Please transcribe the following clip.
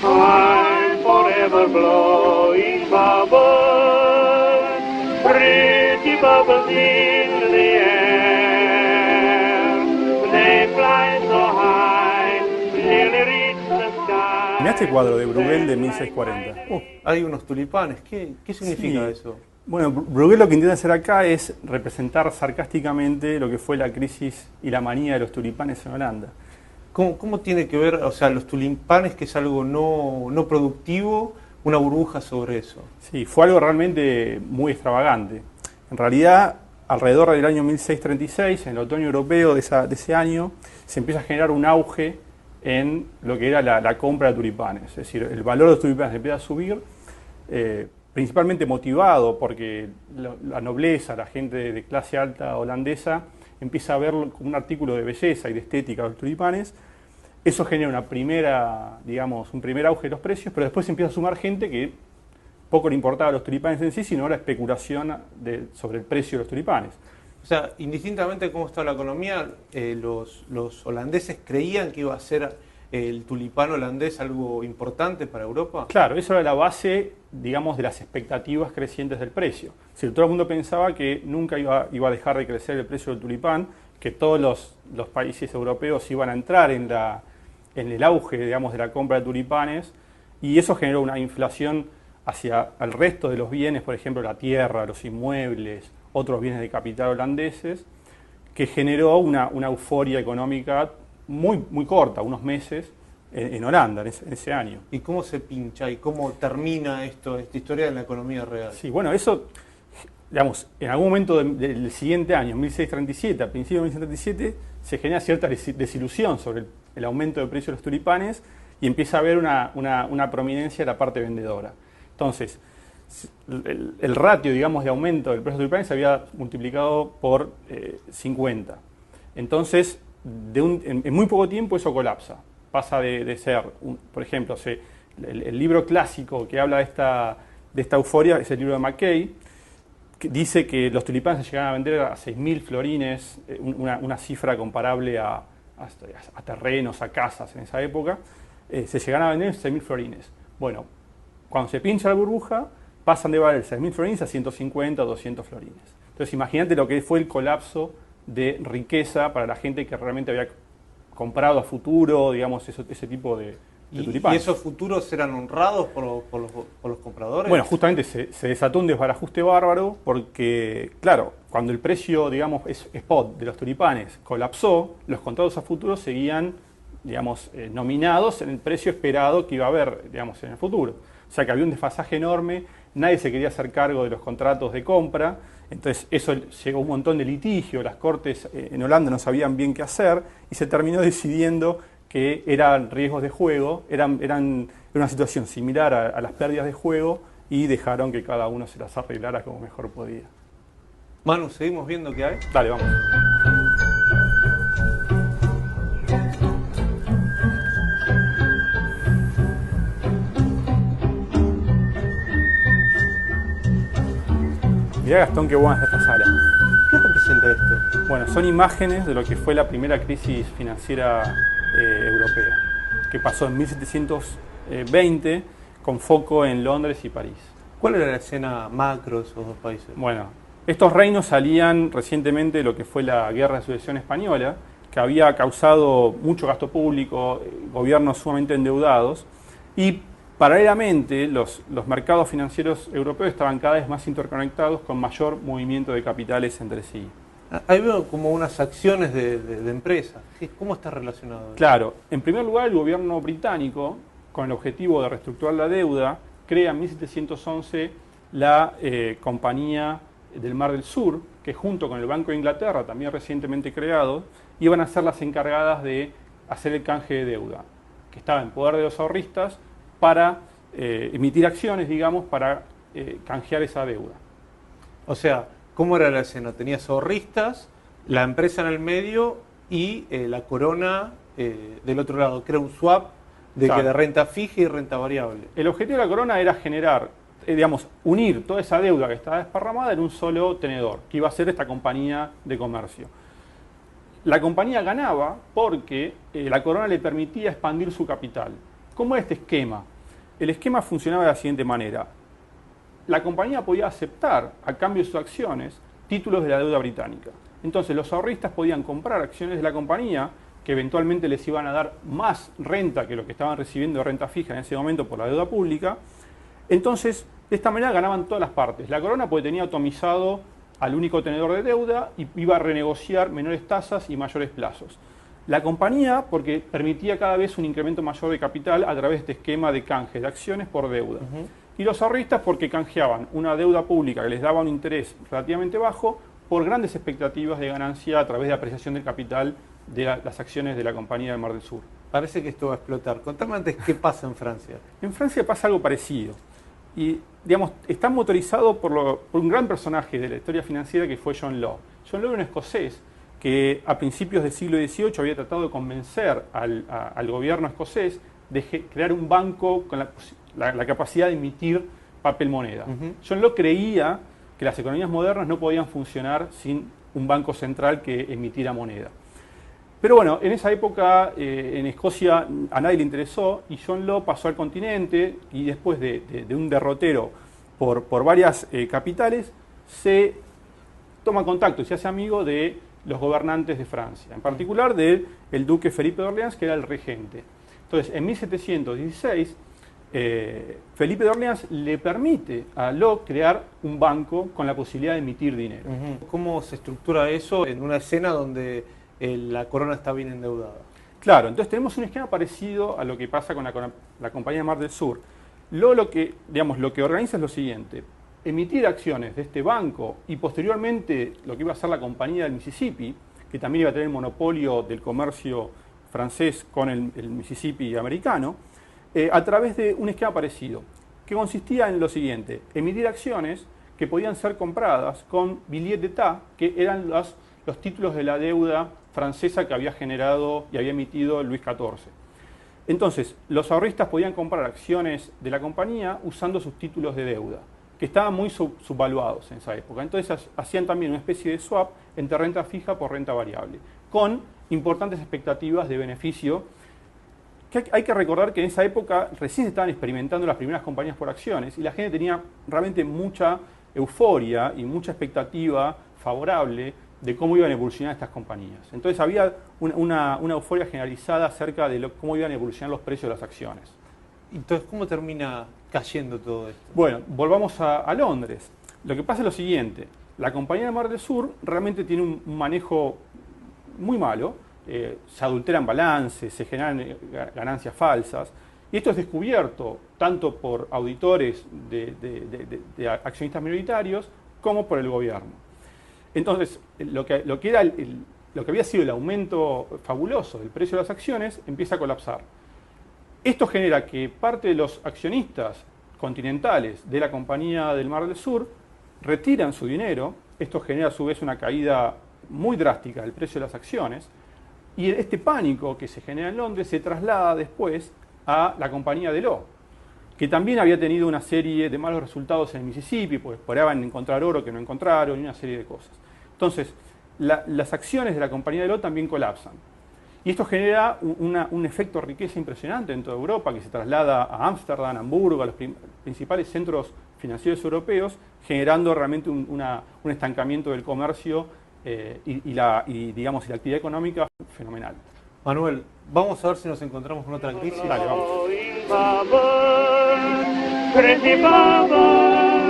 I'm forever blowing bubbles, pretty bubbles in the air. They fly so high, nearly reach the sky. Mirá este cuadro de Bruegel de 1640. Hay unos tulipanes. ¿Qué significa Sí. eso? Bueno, Bruegel lo que intenta hacer acá es representar sarcásticamente lo que fue la crisis y la manía de los tulipanes en Holanda. ¿Cómo tiene que ver, o sea, los tulipanes, que es algo no productivo, una burbuja sobre eso? Sí, fue algo realmente muy extravagante. En realidad, alrededor del año 1636, en el otoño europeo de ese año, se empieza a generar un auge en lo que era la compra de tulipanes. Es decir, el valor de los tulipanes empieza a subir, principalmente motivado porque la nobleza, la gente de clase alta holandesa, empieza a verlo como un artículo de belleza y de estética de los tulipanes. Eso genera un primer auge de los precios, pero después empieza a sumar gente que poco le importaba los tulipanes en sí, sino la especulación sobre el precio de los tulipanes. O sea, indistintamente de cómo está la economía, los holandeses creían que iba a ser el tulipán holandés algo importante para Europa. Claro, eso era la base, digamos, de las expectativas crecientes del precio. Si todo el mundo pensaba que nunca iba a dejar de crecer el precio del tulipán, que todos los países europeos iban a entrar en el auge, digamos, de la compra de tulipanes, y eso generó una inflación hacia el resto de los bienes, por ejemplo, la tierra, los inmuebles, otros bienes de capital holandeses, que generó una euforia económica muy corta, unos meses, en Holanda, en ese año. ¿Y cómo se pincha y cómo termina esta historia en la economía real? Sí, bueno, eso, digamos, en algún momento del siguiente año, 1637, a principios de 1637, se genera cierta desilusión sobre el aumento del precio de los tulipanes y empieza a haber una prominencia de la parte vendedora. Entonces, el ratio, digamos, de aumento del precio de los tulipanes se había multiplicado por 50. Entonces, en muy poco tiempo eso colapsa. Pasa de ser, por ejemplo, el libro clásico que habla de esta euforia es el libro de Mackay, que dice que los tulipanes se llegaban a vender a 6.000 florines, una cifra comparable a terrenos, a casas en esa época. Se llegaban a vender 6.000 florines. Bueno, cuando se pincha la burbuja, pasan de valer 6.000 florines a 150 o 200 florines. Entonces imagínate lo que fue el colapso de riqueza para la gente que realmente había comprado a futuro, digamos, ese tipo de tulipanes. ¿Y esos futuros eran honrados por los compradores? Bueno, justamente se desató un desbarajuste bárbaro porque, claro, cuando el precio, digamos, spot de los tulipanes colapsó, los contratos a futuro seguían, digamos, nominados en el precio esperado que iba a haber, digamos, en el futuro. O sea que había un desfasaje enorme, nadie se quería hacer cargo de los contratos de compra, entonces eso llegó a un montón de litigio, las cortes en Holanda no sabían bien qué hacer y se terminó decidiendo que eran riesgos de juego, era una situación similar a las pérdidas de juego y dejaron que cada uno se las arreglara como mejor podía. Manu, ¿seguimos viendo qué hay? Dale, vamos. Mirá, Gastón, qué buena está esta sala. ¿Qué representa esto? Bueno, son imágenes de lo que fue la primera crisis financiera europea, que pasó en 1720 con foco en Londres y París. ¿Cuál era la escena macro de esos dos países? Bueno, estos reinos salían recientemente de lo que fue la Guerra de Sucesión Española, que había causado mucho gasto público, gobiernos sumamente endeudados, y paralelamente los mercados financieros europeos estaban cada vez más interconectados con mayor movimiento de capitales entre sí. Ahí veo como unas acciones de empresas. ¿Cómo está relacionado? Claro, en primer lugar el gobierno británico, con el objetivo de reestructurar la deuda, crea en 1711 la Compañía del Mar del Sur, que junto con el Banco de Inglaterra, también recientemente creado, iban a ser las encargadas de hacer el canje de deuda, que estaba en poder de los ahorristas para emitir acciones, digamos, para canjear esa deuda. O sea, ¿cómo era la escena? Tenías ahorristas, la empresa en el medio y la corona del otro lado, que era un swap de renta fija y renta variable. El objetivo de la corona era generar, digamos, unir toda esa deuda que estaba desparramada en un solo tenedor, que iba a ser esta compañía de comercio. La compañía ganaba porque la corona le permitía expandir su capital. ¿Cómo era este esquema? el esquema funcionaba de la siguiente manera. La compañía podía aceptar, a cambio de sus acciones, títulos de la deuda británica. Entonces los ahorristas podían comprar acciones de la compañía que eventualmente les iban a dar más renta que lo que estaban recibiendo de renta fija en ese momento por la deuda pública. Entonces, de esta manera ganaban todas las partes. La corona porque tenía atomizado al único tenedor de deuda y iba a renegociar menores tasas y mayores plazos. La compañía porque permitía cada vez un incremento mayor de capital a través de este esquema de canje de acciones por deuda. Y los ahorristas porque canjeaban una deuda pública que les daba un interés relativamente bajo por grandes expectativas de ganancia a través de apreciación del capital de las acciones de la compañía del Mar del Sur. Parece que esto va a explotar. Contame antes qué pasa en Francia. En Francia pasa algo parecido. Y, digamos, está motorizado por un gran personaje de la historia financiera que fue John Law. John Law era un escocés que a principios del siglo XVIII había tratado de convencer al gobierno escocés de crear un banco con la capacidad de emitir papel moneda. John Law creía que las economías modernas no podían funcionar sin un banco central que emitiera moneda. Pero bueno, en esa época en Escocia a nadie le interesó y John Law pasó al continente y después de un derrotero por varias capitales se toma contacto y se hace amigo de los gobernantes de Francia, en particular del duque Felipe de Orleans, que era el regente. Entonces, en 1716, Felipe de Orleans le permite a Law crear un banco con la posibilidad de emitir dinero. ¿Cómo se estructura eso en una escena donde la corona está bien endeudada? Claro, entonces tenemos un esquema parecido a lo que pasa con la compañía de Mar del Sur. Lo que organiza es lo siguiente: emitir acciones de este banco y posteriormente lo que iba a ser la compañía del Mississippi, que también iba a tener el monopolio del comercio francés con el Mississippi americano, a través de un esquema parecido, que consistía en lo siguiente: emitir acciones que podían ser compradas con billets d'État, que eran los títulos de la deuda francesa que había generado y había emitido Luis XIV. Entonces, los ahorristas podían comprar acciones de la compañía usando sus títulos de deuda, que estaban muy subvaluados en esa época. Entonces hacían también una especie de swap entre renta fija por renta variable, con importantes expectativas de beneficio. Que hay que recordar que en esa época recién se estaban experimentando las primeras compañías por acciones y la gente tenía realmente mucha euforia y mucha expectativa favorable de cómo iban a evolucionar estas compañías. Entonces había una euforia generalizada acerca de cómo iban a evolucionar los precios de las acciones. Entonces, ¿cómo termina cayendo todo esto? Bueno, volvamos a Londres. Lo que pasa es lo siguiente: la compañía de Mar del Sur realmente tiene un manejo muy malo, se adulteran balances, se generan ganancias falsas, y esto es descubierto tanto por auditores de accionistas minoritarios como por el gobierno. Entonces, lo que había sido el aumento fabuloso del precio de las acciones empieza a colapsar. Esto genera que parte de los accionistas continentales de la compañía del Mar del Sur retiran su dinero. Esto genera a su vez una caída muy drástica del precio de las acciones. Y este pánico que se genera en Londres se traslada después a la compañía de Law, que también había tenido una serie de malos resultados en el Mississippi, porque esperaban encontrar oro que no encontraron y una serie de cosas. Entonces, las acciones de la compañía de Law también colapsan. Y esto genera un efecto de riqueza impresionante en toda Europa, que se traslada a Ámsterdam, Hamburgo, a los principales centros financieros europeos, generando realmente un estancamiento del comercio y la actividad económica fenomenal. Manuel, vamos a ver si nos encontramos con otra crisis. Dale, vamos. Principava